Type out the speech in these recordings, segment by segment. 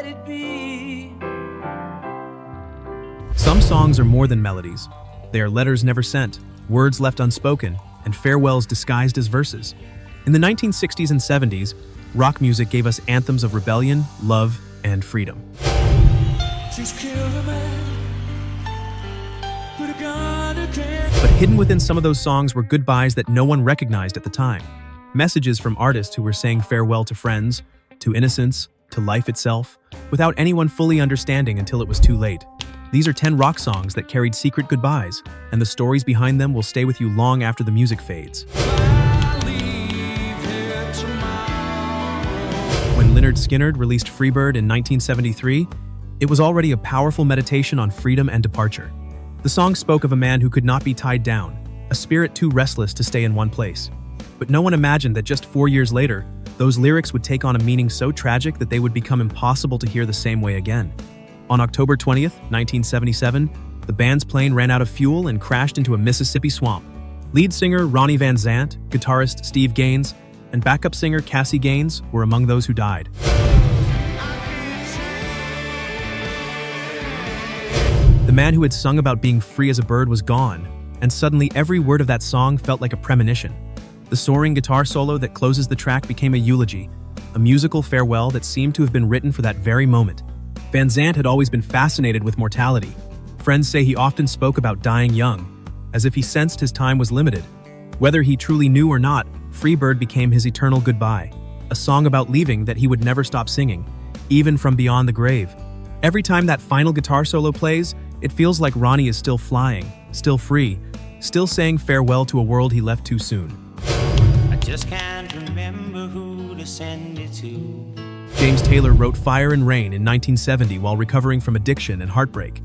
it be. Some songs are more than melodies. They are letters never sent, words left unspoken, and farewells disguised as verses. In the 1960s and 70s, rock music gave us anthems of rebellion, love, and freedom. She's killed a man, put a gun again. But hidden within some of those songs were goodbyes that no one recognized at the time. Messages from artists who were saying farewell to friends, to innocence, to life itself, without anyone fully understanding until it was too late. These are 10 rock songs that carried secret goodbyes, and the stories behind them will stay with you long after the music fades. When Lynyrd Skynyrd released Freebird in 1973, it was already a powerful meditation on freedom and departure. The song spoke of a man who could not be tied down, a spirit too restless to stay in one place. But no one imagined that just 4 years later, those lyrics would take on a meaning so tragic that they would become impossible to hear the same way again. On October 20th, 1977, the band's plane ran out of fuel and crashed into a Mississippi swamp. Lead singer Ronnie Van Zant, guitarist Steve Gaines, and backup singer Cassie Gaines were among those who died. The man who had sung about being free as a bird was gone, and suddenly every word of that song felt like a premonition. The soaring guitar solo that closes the track became a eulogy, a musical farewell that seemed to have been written for that very moment. Van Zant had always been fascinated with mortality. Friends say he often spoke about dying young, as if he sensed his time was limited. Whether he truly knew or not, Freebird became his eternal goodbye, a song about leaving that he would never stop singing, even from beyond the grave. Every time that final guitar solo plays, it feels like Ronnie is still flying, still free, still saying farewell to a world he left too soon. I just can't remember who to send it to. James Taylor wrote Fire and Rain in 1970 while recovering from addiction and heartbreak.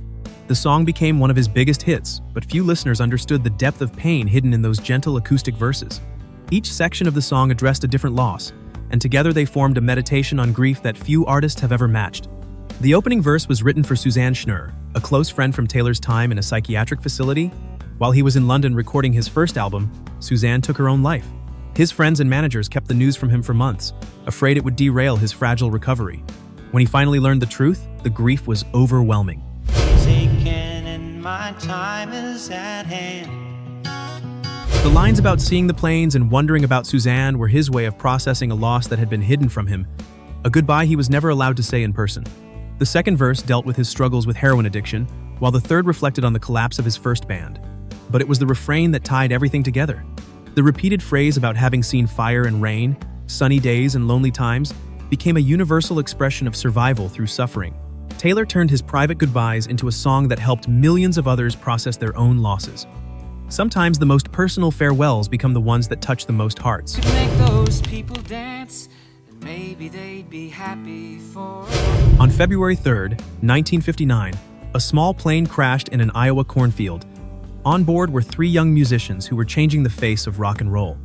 The song became one of his biggest hits, but few listeners understood the depth of pain hidden in those gentle acoustic verses. Each section of the song addressed a different loss, and together they formed a meditation on grief that few artists have ever matched. The opening verse was written for Suzanne Schnurr, a close friend from Taylor's time in a psychiatric facility. While he was in London recording his first album, Suzanne took her own life. His friends and managers kept the news from him for months, afraid it would derail his fragile recovery. When he finally learned the truth, the grief was overwhelming. And my time is at hand. The lines about seeing the planes and wondering about Suzanne were his way of processing a loss that had been hidden from him, a goodbye he was never allowed to say in person. The second verse dealt with his struggles with heroin addiction, while the third reflected on the collapse of his first band. But it was the refrain that tied everything together. The repeated phrase about having seen fire and rain, sunny days and lonely times, became a universal expression of survival through suffering. Taylor turned his private goodbyes into a song that helped millions of others process their own losses. Sometimes the most personal farewells become the ones that touch the most hearts. Could make those people dance, and maybe they'd be happy for. On February 3rd, 1959, a small plane crashed in an Iowa cornfield. On board were 3 young musicians who were changing the face of rock and roll.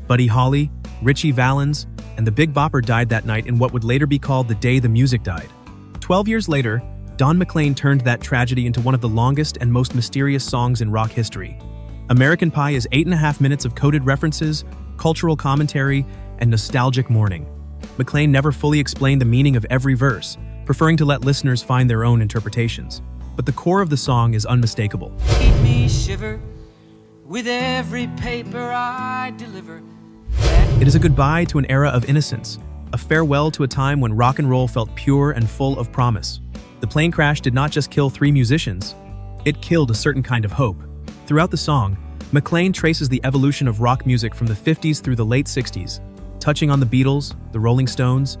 Buddy Holly, Ritchie Valens, and the Big Bopper died that night in what would later be called the day the music died. 12 years later, Don McLean turned that tragedy into one of the longest and most mysterious songs in rock history. American Pie is 8.5 minutes of coded references, cultural commentary, and nostalgic mourning. McLean never fully explained the meaning of every verse, preferring to let listeners find their own interpretations. But the core of the song is unmistakable. Keep me shiver with every paper I deliver. It is a goodbye to an era of innocence, a farewell to a time when rock and roll felt pure and full of promise. The plane crash did not just kill 3 musicians, it killed a certain kind of hope. Throughout the song, McLean traces the evolution of rock music from the 50s through the late 60s, touching on the Beatles, the Rolling Stones,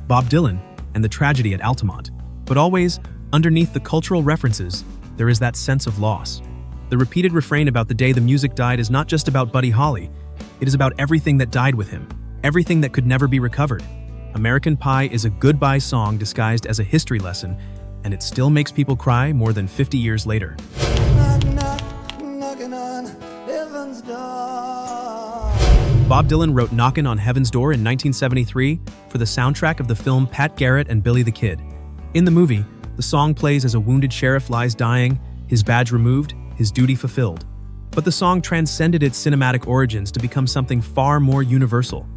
Bob Dylan, and the tragedy at Altamont. But always, underneath the cultural references, there is that sense of loss. The repeated refrain about the day the music died is not just about Buddy Holly, it is about everything that died with him, everything that could never be recovered. American Pie is a goodbye song disguised as a history lesson, and it still makes people cry more than 50 years later. Knocking on heaven's door. Bob Dylan wrote Knockin' on Heaven's Door in 1973 for the soundtrack of the film Pat Garrett and Billy the Kid. In the movie, the song plays as a wounded sheriff lies dying, his badge removed, his duty fulfilled. But the song transcended its cinematic origins to become something far more universal.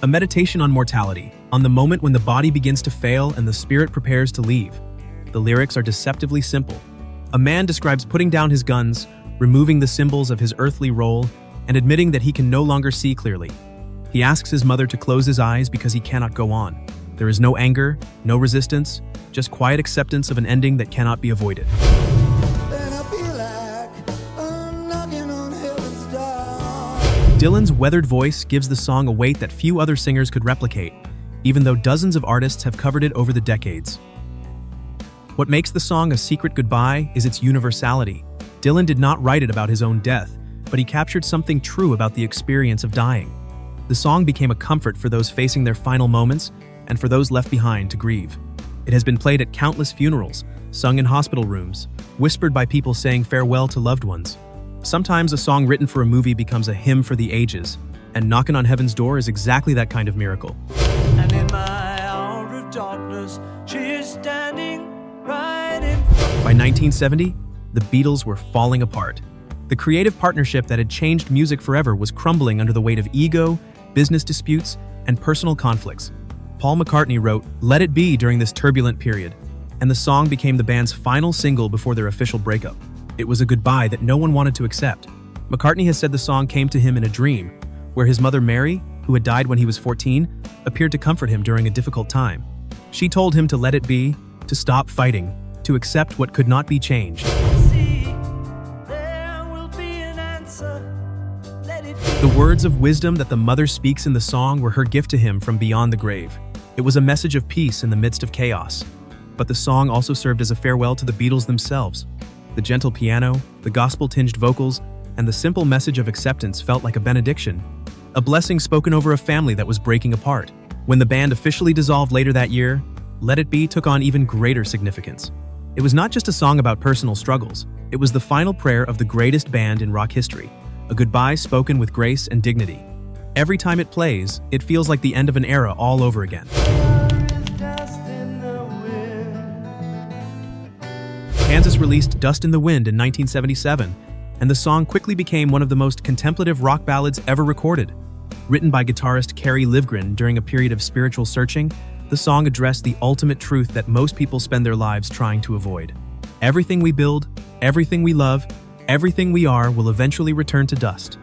A meditation on mortality, On the moment when the body begins to fail and the spirit prepares to leave. The lyrics are deceptively simple. A man describes putting down his guns, removing the symbols of his earthly role, and admitting that he can no longer see clearly. He asks his mother to close his eyes because he cannot go on. There is no anger, no resistance, just quiet acceptance of an ending that cannot be avoided. Dylan's weathered voice gives the song a weight that few other singers could replicate, even though dozens of artists have covered it over the decades. What makes the song a secret goodbye is its universality. Dylan did not write it about his own death, but he captured something true about the experience of dying. The song became a comfort for those facing their final moments and for those left behind to grieve. It has been played at countless funerals, sung in hospital rooms, whispered by people saying farewell to loved ones. Sometimes a song written for a movie becomes a hymn for the ages, and Knockin' on Heaven's Door is exactly that kind of miracle. And in my hour of darkness, she is standing right in front. By 1970, the Beatles were falling apart. The creative partnership that had changed music forever was crumbling under the weight of ego, business disputes, and personal conflicts. Paul McCartney wrote "Let It Be" during this turbulent period, and the song became the band's final single before their official breakup. It was a goodbye that no one wanted to accept. McCartney has said the song came to him in a dream, where his mother Mary, who had died when he was 14, appeared to comfort him during a difficult time. She told him to let it be, to stop fighting, to accept what could not be changed. The words of wisdom that the mother speaks in the song were her gift to him from beyond the grave. It was a message of peace in the midst of chaos. But the song also served as a farewell to the Beatles themselves. The gentle piano, the gospel-tinged vocals, and the simple message of acceptance felt like a benediction, a blessing spoken over a family that was breaking apart. When the band officially dissolved later that year, Let It Be took on even greater significance. It was not just a song about personal struggles, it was the final prayer of the greatest band in rock history, a goodbye spoken with grace and dignity. Every time it plays, it feels like the end of an era all over again. Kansas released Dust in the Wind in 1977, and the song quickly became one of the most contemplative rock ballads ever recorded. Written by guitarist Kerry Livgren during a period of spiritual searching, the song addressed the ultimate truth that most people spend their lives trying to avoid. Everything we build, everything we love, everything we are will eventually return to dust.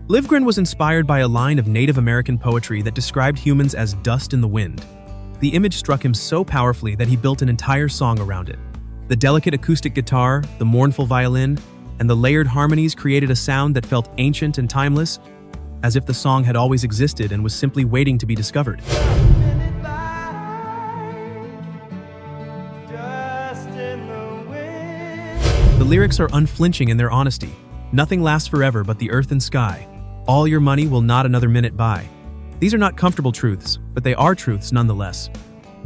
Livgren was inspired by a line of Native American poetry that described humans as dust in the wind. The image struck him so powerfully that he built an entire song around it. The delicate acoustic guitar, the mournful violin, and the layered harmonies created a sound that felt ancient and timeless, as if the song had always existed and was simply waiting to be discovered. The lyrics are unflinching in their honesty. Nothing lasts forever but the earth and sky. All your money will not another minute buy. These are not comfortable truths, but they are truths nonetheless.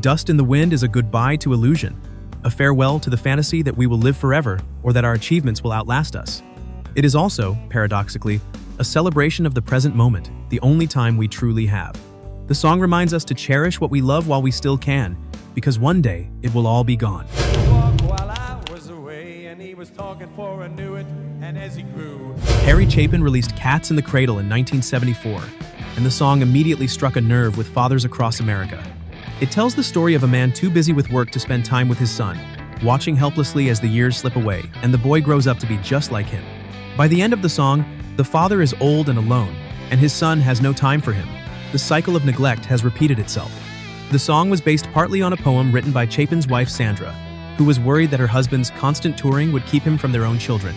Dust in the Wind is a goodbye to illusion, a farewell to the fantasy that we will live forever or that our achievements will outlast us. It is also, paradoxically, a celebration of the present moment, the only time we truly have. The song reminds us to cherish what we love while we still can, because one day it will all be gone. Harry Chapin released Cats in the Cradle in 1974, and the song immediately struck a nerve with fathers across America. It tells the story of a man too busy with work to spend time with his son, watching helplessly as the years slip away, and the boy grows up to be just like him. By the end of the song, the father is old and alone, and his son has no time for him. The cycle of neglect has repeated itself. The song was based partly on a poem written by Chapin's wife Sandra, who was worried that her husband's constant touring would keep him from their own children.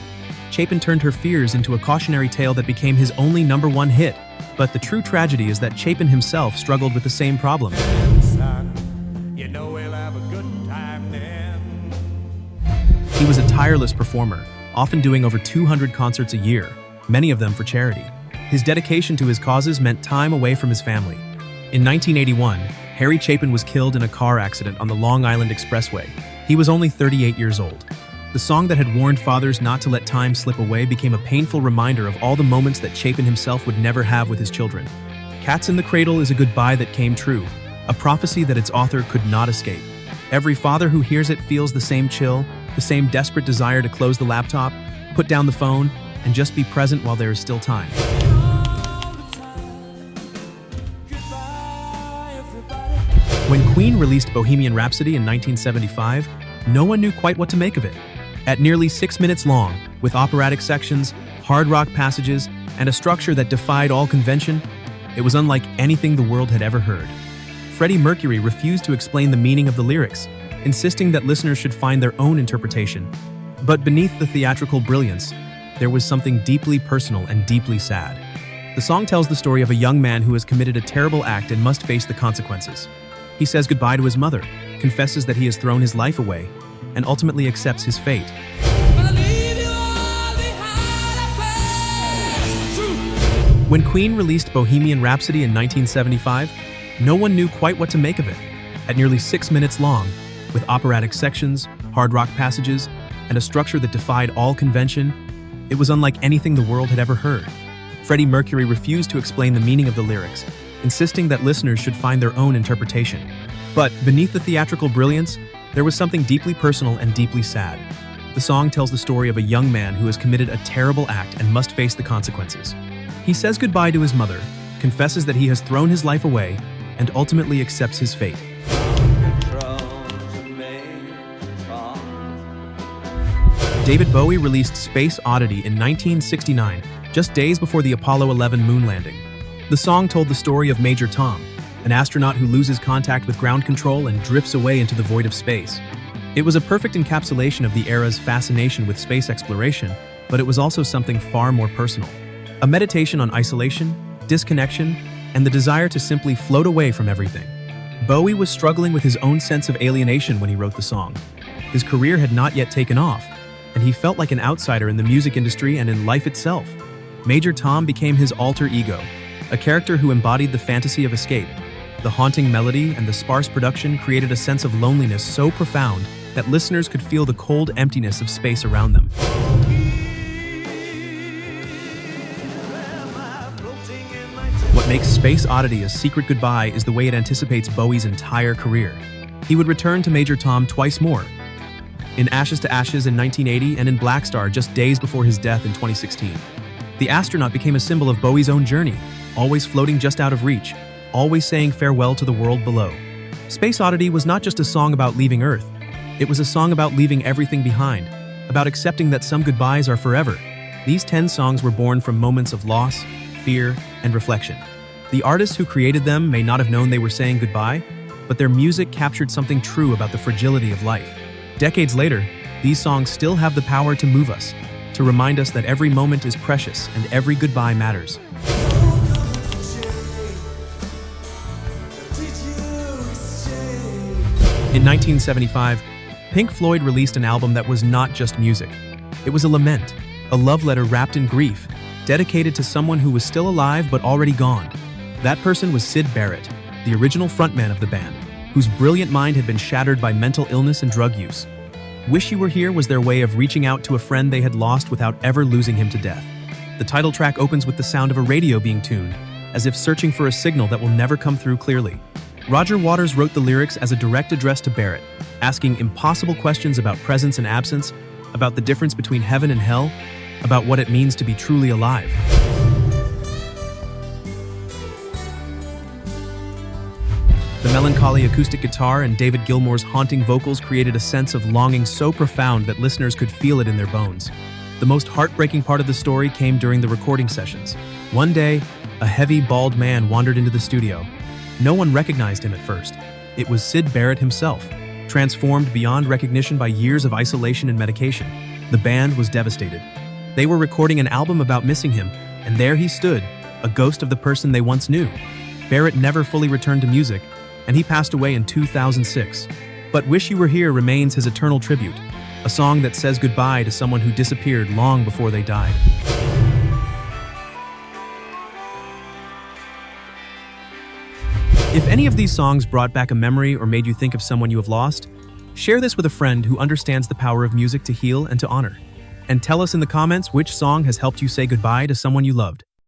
Chapin turned her fears into a cautionary tale that became his only #1 hit. But the true tragedy is that Chapin himself struggled with the same problem. He was a tireless performer, often doing over 200 concerts a year, many of them for charity. His dedication to his causes meant time away from his family. In 1981, Harry Chapin was killed in a car accident on the Long Island Expressway. He was only 38 years old. The song that had warned fathers not to let time slip away became a painful reminder of all the moments that Chapin himself would never have with his children. Cats in the Cradle is a goodbye that came true, a prophecy that its author could not escape. Every father who hears it feels the same chill, the same desperate desire to close the laptop, put down the phone, and just be present while there is still time. Queen released Bohemian Rhapsody in 1975, no one knew quite what to make of it. At nearly 6 minutes long, with operatic sections, hard rock passages, and a structure that defied all convention, it was unlike anything the world had ever heard. Freddie Mercury refused to explain the meaning of the lyrics, insisting that listeners should find their own interpretation. But beneath the theatrical brilliance, there was something deeply personal and deeply sad. The song tells the story of a young man who has committed a terrible act and must face the consequences. He says goodbye to his mother, confesses that he has thrown his life away, and ultimately accepts his fate. When Queen released Bohemian Rhapsody in 1975, no one knew quite what to make of it. At nearly 6 minutes long, with operatic sections, hard rock passages, and a structure that defied all convention, it was unlike anything the world had ever heard. Freddie Mercury refused to explain the meaning of the lyrics, insisting that listeners should find their own interpretation. But beneath the theatrical brilliance, there was something deeply personal and deeply sad. The song tells the story of a young man who has committed a terrible act and must face the consequences. He says goodbye to his mother, confesses that he has thrown his life away, and ultimately accepts his fate. David Bowie released Space Oddity in 1969, just days before the Apollo 11 moon landing. The song told the story of Major Tom, an astronaut who loses contact with ground control and drifts away into the void of space. It was a perfect encapsulation of the era's fascination with space exploration, but it was also something far more personal. A meditation on isolation, disconnection, and the desire to simply float away from everything. Bowie was struggling with his own sense of alienation when he wrote the song. His career had not yet taken off, and he felt like an outsider in the music industry and in life itself. Major Tom became his alter ego, a character who embodied the fantasy of escape. The haunting melody and the sparse production created a sense of loneliness so profound that listeners could feel the cold emptiness of space around them. What makes Space Oddity a secret goodbye is the way it anticipates Bowie's entire career. He would return to Major Tom twice more, in Ashes to Ashes in 1980 and in Black Star just days before his death in 2016. The astronaut became a symbol of Bowie's own journey, always floating just out of reach, always saying farewell to the world below. Space Oddity was not just a song about leaving Earth. It was a song about leaving everything behind, about accepting that some goodbyes are forever. These 10 songs were born from moments of loss, fear, and reflection. The artists who created them may not have known they were saying goodbye, but their music captured something true about the fragility of life. Decades later, these songs still have the power to move us, to remind us that every moment is precious and every goodbye matters. In 1975, Pink Floyd released an album that was not just music. It was a lament, a love letter wrapped in grief, dedicated to someone who was still alive but already gone. That person was Syd Barrett, the original frontman of the band, whose brilliant mind had been shattered by mental illness and drug use. Wish You Were Here was their way of reaching out to a friend they had lost without ever losing him to death. The title track opens with the sound of a radio being tuned, as if searching for a signal that will never come through clearly. Roger Waters wrote the lyrics as a direct address to Barrett, asking impossible questions about presence and absence, about the difference between heaven and hell, about what it means to be truly alive. The melancholy acoustic guitar and David Gilmour's haunting vocals created a sense of longing so profound that listeners could feel it in their bones. The most heartbreaking part of the story came during the recording sessions. One day, a heavy, bald man wandered into the studio. No one recognized him at first. It was Syd Barrett himself, transformed beyond recognition by years of isolation and medication. The band was devastated. They were recording an album about missing him, and there he stood, a ghost of the person they once knew. Barrett never fully returned to music, and he passed away in 2006. But Wish You Were Here remains his eternal tribute, a song that says goodbye to someone who disappeared long before they died. If any of these songs brought back a memory or made you think of someone you have lost, share this with a friend who understands the power of music to heal and to honor. And tell us in the comments which song has helped you say goodbye to someone you loved.